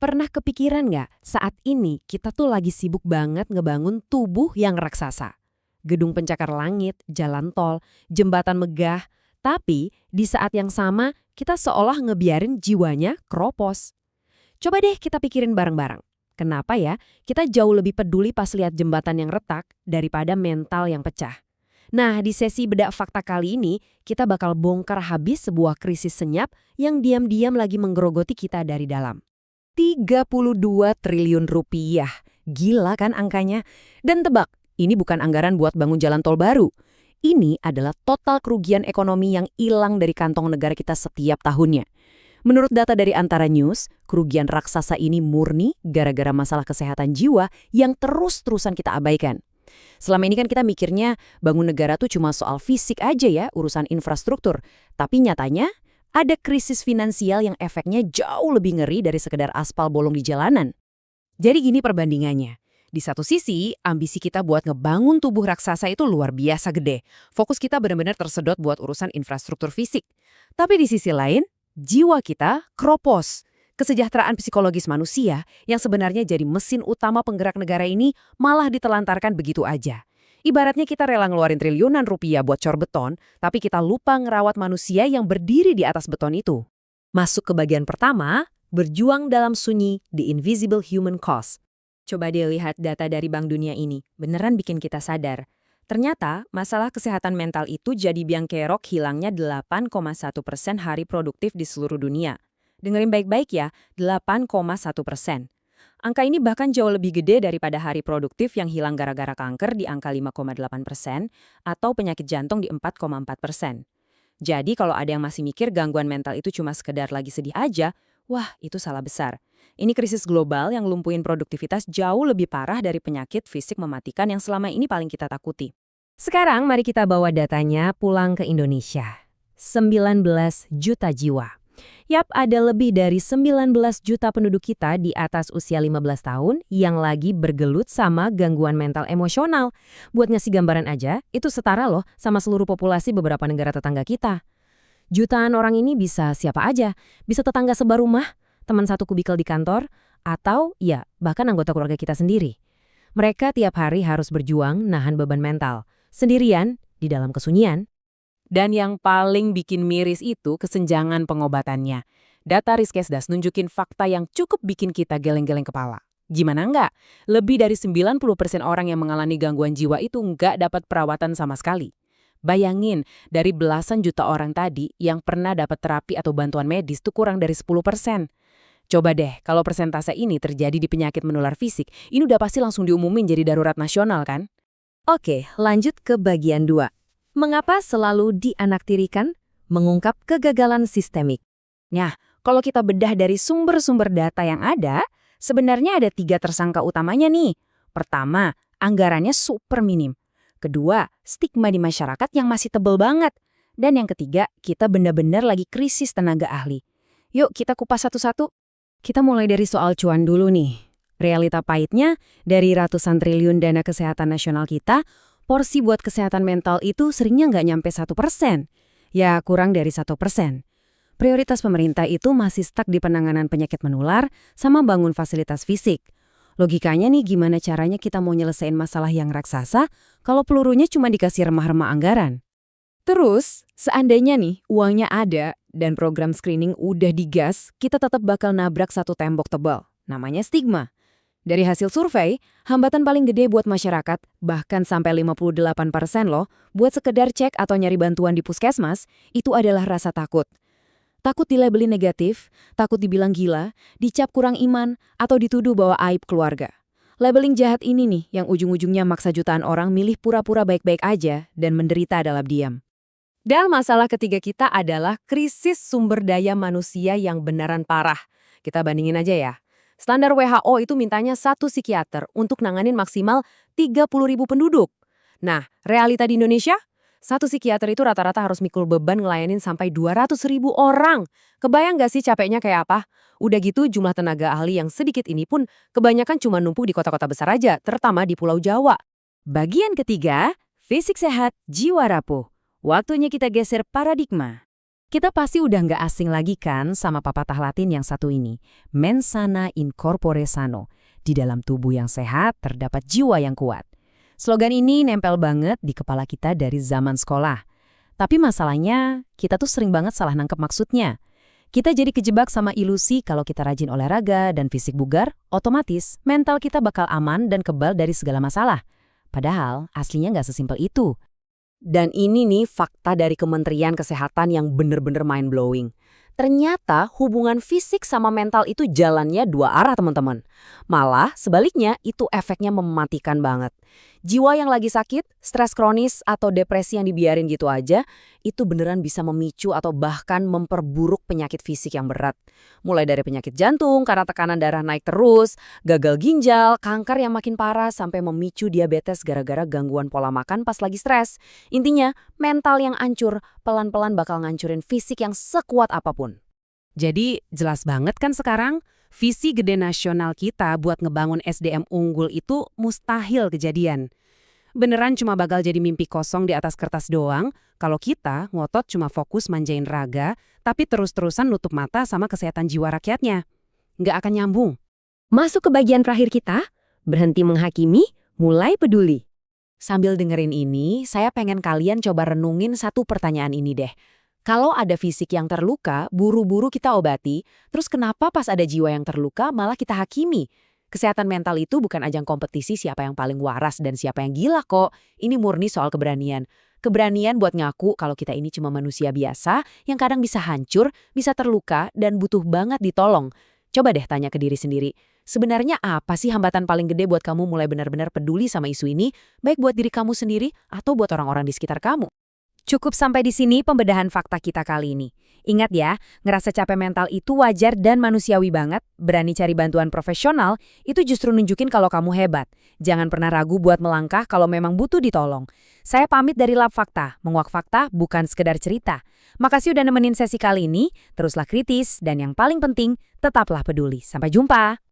Pernah kepikiran nggak saat ini kita tuh lagi sibuk banget ngebangun tubuh yang raksasa? Gedung pencakar langit, jalan tol, jembatan megah. Tapi di saat yang sama kita seolah ngebiarin jiwanya keropos. Coba deh kita pikirin bareng-bareng. Kenapa ya kita jauh lebih peduli pas lihat jembatan yang retak daripada mental yang pecah? Nah, di sesi bedak fakta kali ini, kita bakal bongkar habis sebuah krisis senyap yang diam-diam lagi menggerogoti kita dari dalam. 32 triliun rupiah. Gila kan angkanya? Dan tebak, ini bukan anggaran buat bangun jalan tol baru. Ini adalah total kerugian ekonomi yang hilang dari kantong negara kita setiap tahunnya. Menurut data dari Antara News, kerugian raksasa ini murni gara-gara masalah kesehatan jiwa yang terus-terusan kita abaikan. Selama ini kan kita mikirnya bangun negara tuh cuma soal fisik aja ya, urusan infrastruktur. Tapi nyatanya ada krisis finansial yang efeknya jauh lebih ngeri dari sekedar aspal bolong di jalanan. Jadi gini perbandingannya. Di satu sisi, ambisi kita buat ngebangun tubuh raksasa itu luar biasa gede. Fokus kita benar-benar tersedot buat urusan infrastruktur fisik. Tapi di sisi lain, jiwa kita keropos. Kesejahteraan psikologis manusia yang sebenarnya jadi mesin utama penggerak negara ini malah ditelantarkan begitu aja. Ibaratnya kita rela ngeluarin triliunan rupiah buat cor beton, tapi kita lupa ngerawat manusia yang berdiri di atas beton itu. Masuk ke bagian pertama, berjuang dalam sunyi, the invisible human cost. Coba deh lihat data dari Bank Dunia ini, beneran bikin kita sadar. Ternyata, masalah kesehatan mental itu jadi biang kerok hilangnya 8,1% hari produktif di seluruh dunia. Dengerin baik-baik ya, 8,1%. Angka ini bahkan jauh lebih gede daripada hari produktif yang hilang gara-gara kanker di angka 5,8% atau penyakit jantung di 4,4%. Jadi kalau ada yang masih mikir gangguan mental itu cuma sekedar lagi sedih aja, wah itu salah besar. Ini krisis global yang lumpuhin produktivitas jauh lebih parah dari penyakit fisik mematikan yang selama ini paling kita takuti. Sekarang mari kita bawa datanya pulang ke Indonesia. 19 juta jiwa. Yap, ada lebih dari 19 juta penduduk kita di atas usia 15 tahun yang lagi bergelut sama gangguan mental emosional. Buat ngasih gambaran aja, itu setara loh sama seluruh populasi beberapa negara tetangga kita. Jutaan orang ini bisa siapa aja, bisa tetangga sebarumah, teman satu kubikel di kantor, atau ya bahkan anggota keluarga kita sendiri. Mereka tiap hari harus berjuang nahan beban mental, sendirian di dalam kesunyian. Dan yang paling bikin miris itu kesenjangan pengobatannya. Data Riskesdas nunjukin fakta yang cukup bikin kita geleng-geleng kepala. Gimana enggak? Lebih dari 90% orang yang mengalami gangguan jiwa itu enggak dapat perawatan sama sekali. Bayangin, dari belasan juta orang tadi yang pernah dapat terapi atau bantuan medis itu kurang dari 10%. Coba deh, kalau persentase ini terjadi di penyakit menular fisik, ini udah pasti langsung diumumin jadi darurat nasional kan? Oke, lanjut ke bagian 2. Mengapa selalu dianaktirikan? Mengungkap kegagalan sistemik. Nah, kalau kita bedah dari sumber-sumber data yang ada, sebenarnya ada 3 tersangka utamanya nih. Pertama, anggarannya super minim. Kedua, stigma di masyarakat yang masih tebel banget. Dan yang ketiga, kita benar-benar lagi krisis tenaga ahli. Yuk kita kupas satu-satu. Kita mulai dari soal cuan dulu nih. Realita pahitnya, dari ratusan triliun dana kesehatan nasional kita, porsi buat kesehatan mental itu seringnya nggak nyampe 1%. Ya, kurang dari 1%. Prioritas pemerintah itu masih stuck di penanganan penyakit menular sama bangun fasilitas fisik. Logikanya nih gimana caranya kita mau nyelesain masalah yang raksasa kalau pelurunya cuma dikasih remah-remah anggaran? Terus, seandainya nih uangnya ada dan program screening udah digas, kita tetap bakal nabrak satu tembok tebal. Namanya stigma. Dari hasil survei, hambatan paling gede buat masyarakat, bahkan sampai 58% loh, buat sekedar cek atau nyari bantuan di puskesmas, itu adalah rasa takut. Takut dilabeli negatif, takut dibilang gila, dicap kurang iman, atau dituduh bawa aib keluarga. Labeling jahat ini nih yang ujung-ujungnya maksa jutaan orang milih pura-pura baik-baik aja dan menderita dalam diam. Dan masalah ketiga kita adalah krisis sumber daya manusia yang beneran parah. Kita bandingin aja ya. Standar WHO itu mintanya 1 psikiater untuk nanganin maksimal 30.000 penduduk. Nah, realita di Indonesia? 1 psikiater itu rata-rata harus mikul beban ngelayanin sampai 200.000 orang. Kebayang gak sih capeknya kayak apa? Udah gitu jumlah tenaga ahli yang sedikit ini pun kebanyakan cuma numpuk di kota-kota besar aja, terutama di Pulau Jawa. Bagian ketiga, fisik sehat, jiwa rapuh. Waktunya kita geser paradigma. Kita pasti udah nggak asing lagi kan sama pepatah Latin yang satu ini. Mens sana in corpore sano. Di dalam tubuh yang sehat terdapat jiwa yang kuat. Slogan ini nempel banget di kepala kita dari zaman sekolah. Tapi masalahnya, kita tuh sering banget salah nangkep maksudnya. Kita jadi kejebak sama ilusi kalau kita rajin olahraga dan fisik bugar, otomatis mental kita bakal aman dan kebal dari segala masalah. Padahal aslinya nggak sesimpel itu. Dan ini nih fakta dari Kementerian Kesehatan yang bener-bener mind-blowing. Ternyata hubungan fisik sama mental itu jalannya dua arah teman-teman. Malah sebaliknya itu efeknya mematikan banget. Jiwa yang lagi sakit, stres kronis, atau depresi yang dibiarin gitu aja, itu beneran bisa memicu atau bahkan memperburuk penyakit fisik yang berat. Mulai dari penyakit jantung karena tekanan darah naik terus, gagal ginjal, kanker yang makin parah, sampai memicu diabetes gara-gara gangguan pola makan pas lagi stres. Intinya, mental yang hancur pelan-pelan bakal ngancurin fisik yang sekuat apapun. Jadi jelas banget kan sekarang, visi gede nasional kita buat ngebangun SDM unggul itu mustahil kejadian. Beneran cuma bakal jadi mimpi kosong di atas kertas doang kalau kita ngotot cuma fokus manjain raga, tapi terus-terusan nutup mata sama kesehatan jiwa rakyatnya. Nggak akan nyambung. Masuk ke bagian terakhir kita, berhenti menghakimi, mulai peduli. Sambil dengerin ini, saya pengen kalian coba renungin satu pertanyaan ini deh. Kalau ada fisik yang terluka, buru-buru kita obati, terus kenapa pas ada jiwa yang terluka malah kita hakimi? Kesehatan mental itu bukan ajang kompetisi siapa yang paling waras dan siapa yang gila kok. Ini murni soal keberanian. Keberanian buat ngaku kalau kita ini cuma manusia biasa yang kadang bisa hancur, bisa terluka, dan butuh banget ditolong. Coba deh tanya ke diri sendiri, sebenarnya apa sih hambatan paling gede buat kamu mulai benar-benar peduli sama isu ini, baik buat diri kamu sendiri atau buat orang-orang di sekitar kamu? Cukup sampai di sini pembedahan fakta kita kali ini. Ingat ya, ngerasa capek mental itu wajar dan manusiawi banget. Berani cari bantuan profesional, itu justru nunjukin kalau kamu hebat. Jangan pernah ragu buat melangkah kalau memang butuh ditolong. Saya pamit dari Lab Fakta, menguak fakta bukan sekedar cerita. Makasih udah nemenin sesi kali ini, teruslah kritis, dan yang paling penting, tetaplah peduli. Sampai jumpa!